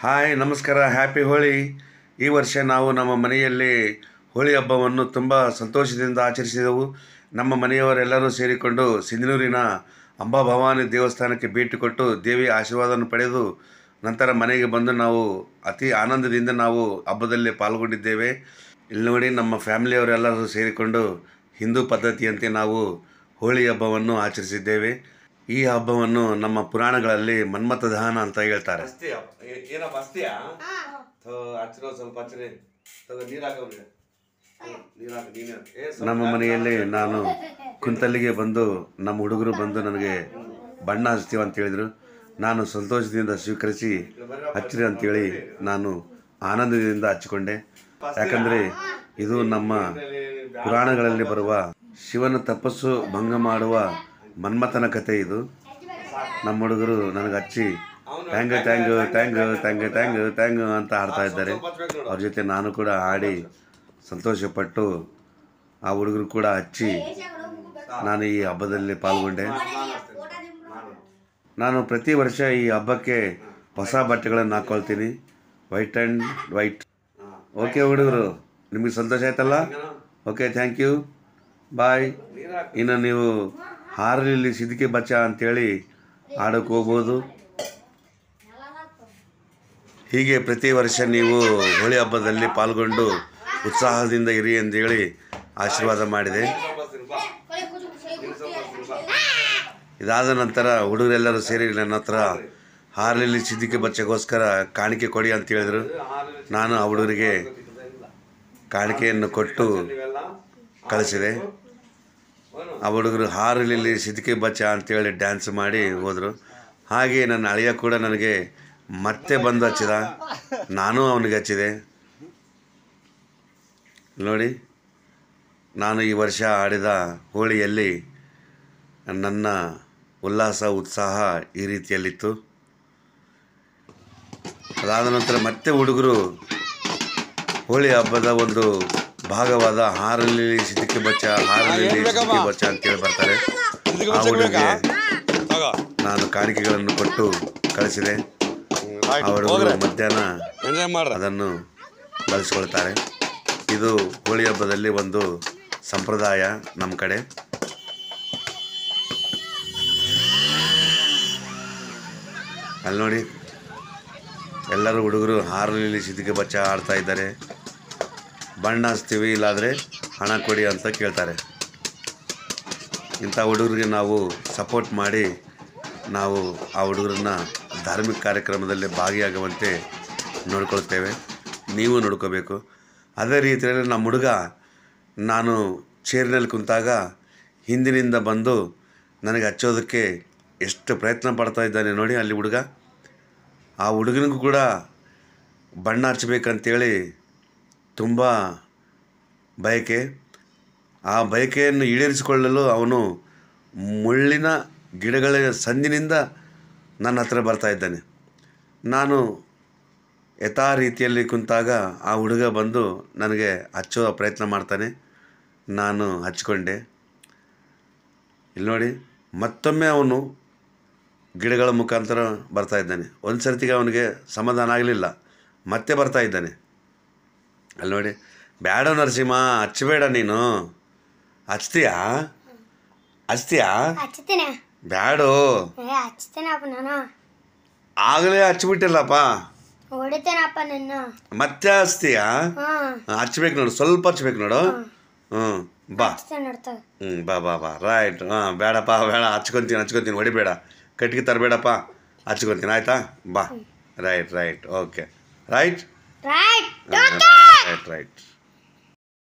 Hi ನಮಸ್ಕಾರ, happy Holi. ಈ ವರ್ಷ ನಾವು ನಮ್ಮ ಮನೆಯಲ್ಲಿ ಹೋಳಿ ಹಬ್ಬವನ್ನು ತುಂಬ ಸಂತೋಷದಿಂದ ಆಚರಿಸಿದೆವು. ನಮ್ಮ ಮನೆಯವರೆಲ್ಲರೂ ಸೇರಿಕೊಂಡು ಸಿಂಧನೂರಿನ ಅಂಬಾಭವಾನಿ ದೇವಸ್ಥಾನಕ್ಕೆ ಭೇಟಿ ಕೊಟ್ಟು ದೇವಿಯ ಆಶೀರ್ವಾದವನ್ನು ಪಡೆದು ನಂತರ ಮನೆಗೆ ಬಂದು ನಾವು ಅತಿ ಆನಂದದಿಂದ ನಾವು ಹಬ್ಬದಲ್ಲಿ ಪಾಲ್ಗೊಂಡಿದ್ದೇವೆ. ಇಲ್ಲಿ ನೋಡಿ, ನಮ್ಮ ಫ್ಯಾಮಿಲಿಯವರೆಲ್ಲರೂ ಸೇರಿಕೊಂಡು ಹಿಂದೂ ಪದ್ಧತಿಯಂತೆ ನಾವು ಹೋಳಿ ಹಬ್ಬವನ್ನು ಆಚರಿಸಿದ್ದೇವೆ. ಈ ಹಬ್ಬವನ್ನು ನಮ್ಮ ಪುರಾಣಗಳಲ್ಲಿ ಮನ್ಮಥ ದಹನ ಅಂತ ಹೇಳ್ತಾರೆ. ನಮ್ಮ ಮನೆಯಲ್ಲಿ ನಾನು ಕುಂತಲ್ಲಿಗೆ ಬಂದು ನಮ್ಮ ಹುಡುಗರು ಬಂದು ನನಗೆ ಬಣ್ಣ ಹಚ್ತೀವಿ ಅಂತ ಹೇಳಿದರು. ನಾನು ಸಂತೋಷದಿಂದ ಸ್ವೀಕರಿಸಿ ಹಚ್ಚಿರಿ ಅಂತೇಳಿ ನಾನು ಆನಂದದಿಂದ ಹಚ್ಚಿಕೊಂಡೆ. ಯಾಕಂದರೆ ಇದು ನಮ್ಮ ಪುರಾಣಗಳಲ್ಲಿ ಬರುವ ಶಿವನ ತಪಸ್ಸು ಭಂಗ ಮಾಡುವ ಮನ್ಮಥನ ಕಥೆ. ಇದು ನಮ್ಮ ಹುಡುಗರು ನನಗೆ ಹಚ್ಚಿ ಟ್ಯಾಂಗು ಟ್ಯಾಂಗು ಟ್ಯಾಂಗು ಟ್ಯಾಂಗು ಟ್ಯಾಂಗು ಟ್ಯಾಂಗು ಅಂತ ಹಾಡ್ತಾ ಇದ್ದಾರೆ. ಅವ್ರ ಜೊತೆ ನಾನು ಕೂಡ ಹಾಡಿ ಸಂತೋಷಪಟ್ಟು ಆ ಹುಡುಗರು ಕೂಡ ಹಚ್ಚಿ ನಾನು ಈ ಹಬ್ಬದಲ್ಲಿ ಪಾಲ್ಗೊಂಡೆ. ನಾನು ಪ್ರತಿ ವರ್ಷ ಈ ಹಬ್ಬಕ್ಕೆ ಹೊಸ ಬಟ್ಟೆಗಳನ್ನು ಹಾಕ್ಕೊಳ್ತೀನಿ, ವೈಟ್ ಆ್ಯಂಡ್ ವೈಟ್. ಓಕೆ ಹುಡುಗರು, ನಿಮಗೆ ಸಂತೋಷ ಆಯ್ತಲ್ಲ? ಓಕೆ, ಥ್ಯಾಂಕ್ ಯು, ಬಾಯ್. ಇನ್ನು ನೀವು ಹಾರಲಿಲ್ಲಿ ಸಿದ್ದಿಕೆ ಬಚ್ಚ ಅಂತೇಳಿ ಆಡೋಕ್ಕೆ ಹೋಗ್ಬೋದು. ಹೀಗೆ ಪ್ರತಿ ವರ್ಷ ನೀವು ಹೋಳಿ ಹಬ್ಬದಲ್ಲಿ ಪಾಲ್ಗೊಂಡು ಉತ್ಸಾಹದಿಂದ ಇರಿ ಅಂತೇಳಿ ಆಶೀರ್ವಾದ ಮಾಡಿದೆ. ಇದಾದ ನಂತರ ಹುಡುಗರೆಲ್ಲರೂ ಸೇರಿ ನನ್ನ ಹತ್ರ ಹಾರಲಿಲ್ಲಿ ಸಿದ್ದಿಕೆ ಬಚ್ಚೆಗೋಸ್ಕರ ಕಾಣಿಕೆ ಕೊಡಿ ಅಂತ ಹೇಳಿದರು. ನಾನು ಆ ಹುಡುಗರಿಗೆ ಕಾಣಿಕೆಯನ್ನು ಕೊಟ್ಟು ಕಳಿಸಿದೆ. ಆ ಹುಡುಗರು ಹಾರಲಿಲ್ಲಿ ಸಿದ್ದಿಕೆ ಬಚ್ಚ ಅಂತೇಳಿ ಡ್ಯಾನ್ಸ್ ಮಾಡಿ ಹೋದರು. ಹಾಗೆ ನನ್ನ ಅಳಿಯ ಕೂಡ ನನಗೆ ಮತ್ತೆ ಬಂದು ಹಚ್ಚಿದ, ನಾನು ಅವನಿಗೆ ಹಚ್ಚಿದೆ. ನೋಡಿ, ನಾನು ಈ ವರ್ಷ ಆಡಿದ ಹೋಳಿಯಲ್ಲಿ ನನ್ನ ಉಲ್ಲಾಸ ಉತ್ಸಾಹ ಈ ರೀತಿಯಲ್ಲಿತ್ತು. ಅದಾದ ನಂತರ ಮತ್ತೆ ಹುಡುಗರು ಹೋಳಿ ಹಬ್ಬದ ಒಂದು ಭಾಗವಾದ ಹಾರಲಿಲ್ಲಿ ಸಿದ್ದಿಕೆ ಬಚ್ಚ, ಹಾರಲಿಲ್ಲಿ ಸಿದ್ದಿಕೆ ಬಚ್ಚ ಅಂತೇಳಿ ಬರ್ತಾರೆ. ಆ ಹುಡುಗಿಗೆ ನಾನು ಕಾಣಿಕೆಗಳನ್ನು ಕೊಟ್ಟು ಕಳಿಸಿದೆ. ಆ ಹುಡುಗರು ಮಧ್ಯಾಹ್ನ ಅದನ್ನು ಬಳಸ್ಕೊಳ್ತಾರೆ. ಇದು ಹೋಳಿ ಹಬ್ಬದಲ್ಲಿ ಒಂದು ಸಂಪ್ರದಾಯ ನಮ್ಮ ಕಡೆ. ಅಲ್ಲಿ ನೋಡಿ, ಎಲ್ಲರೂ ಹುಡುಗರು ಹಾರಲಿಲ್ಲಿ ಸಿದ್ದಿಕೆ ಬಚ್ಚ ಆಡ್ತಾ ಇದ್ದಾರೆ. ಬಣ್ಣ ಹಚ್ತೀವಿ, ಇಲ್ಲಾದರೆ ಹಣ ಕೊಡಿ ಅಂತ ಕೇಳ್ತಾರೆ. ಇಂಥ ಹುಡುಗರಿಗೆ ನಾವು ಸಪೋರ್ಟ್ ಮಾಡಿ ನಾವು ಆ ಹುಡುಗರನ್ನ ಧಾರ್ಮಿಕ ಕಾರ್ಯಕ್ರಮದಲ್ಲಿ ಭಾಗಿಯಾಗುವಂತೆ ನೋಡ್ಕೊಳ್ತೇವೆ. ನೀವು ನೋಡ್ಕೋಬೇಕು. ಅದೇ ರೀತಿಯಲ್ಲಿ ನಮ್ಮ ಹುಡುಗ ನಾನು ಚೇರಿನಲ್ಲಿ ಕುಂತಾಗ ಹಿಂದಿನಿಂದ ಬಂದು ನನಗೆ ಹಚ್ಚೋದಕ್ಕೆ ಎಷ್ಟು ಪ್ರಯತ್ನ ಪಡ್ತಾ ಇದ್ದಾನೆ ನೋಡಿ. ಅಲ್ಲಿ ಹುಡುಗ, ಆ ಹುಡುಗನಿಗೂ ಕೂಡ ಬಣ್ಣ ಹಚ್ಚಬೇಕಂತೇಳಿ ತುಂಬ ಬಯಕೆ. ಆ ಬಯಕೆಯನ್ನು ಈಡೇರಿಸಿಕೊಳ್ಳಲು ಅವನು ಮುಳ್ಳಿನ ಗಿಡಗಳ ಸಂದಿನಿಂದ ನನ್ನ ಹತ್ರ ಬರ್ತಾ ಇದ್ದಾನೆ. ನಾನು ಯಥಾ ರೀತಿಯಲ್ಲಿ ಕುಂತಾಗ ಆ ಹುಡುಗ ಬಂದು ನನಗೆ ಹಚ್ಚೋ ಪ್ರಯತ್ನ ಮಾಡ್ತಾನೆ. ನಾನು ಹಚ್ಕೊಂಡೆ. ಇಲ್ಲಿ ನೋಡಿ, ಮತ್ತೊಮ್ಮೆ ಅವನು ಗಿಡಗಳ ಮುಖಾಂತರ ಬರ್ತಾ ಇದ್ದಾನೆ. ಒಂದು ಸರ್ತಿಗೆ ಅವನಿಗೆ ಸಮಾಧಾನ ಆಗಲಿಲ್ಲ, ಮತ್ತೆ ಬರ್ತಾ ಇದ್ದಾನೆ. ಅಲ್ಲಿ ನೋಡಿ, ಬೇಡ ನರಸಿಂಹ, ಹಚ್ಚಬೇಡ, ನೀನು ಹಚ್ತೀಯಾ ಬ್ಯಾಡು, ಆಗಲೇ ಹಚ್ಬಿಟ್ಟಿಲ್ಲಪ್ಪ, ಮತ್ತೆ ಹಚ್ತೀಯಾ? ಹಚ್ಬೇಕು ನೋಡು, ಸ್ವಲ್ಪ ಹಚ್ಬೇಕು ನೋಡು. ಬಾ, ಬಾ ಬಾ ಬಾ, ರೈಟ್. ಬೇಡಪ್ಪ, ಬೇಡ, ಹಚ್ಕೊತೀನಿ, ಹೊಡಿಬೇಡ, ಕಟ್ಟಿಗೆ ತರಬೇಡಪ್ಪ, ಹಚ್ಕೊತೀನಿ, ಆಯ್ತಾ? ಬಾ, ರೈಟ್, ಓಕೆ, ರೈಟ್.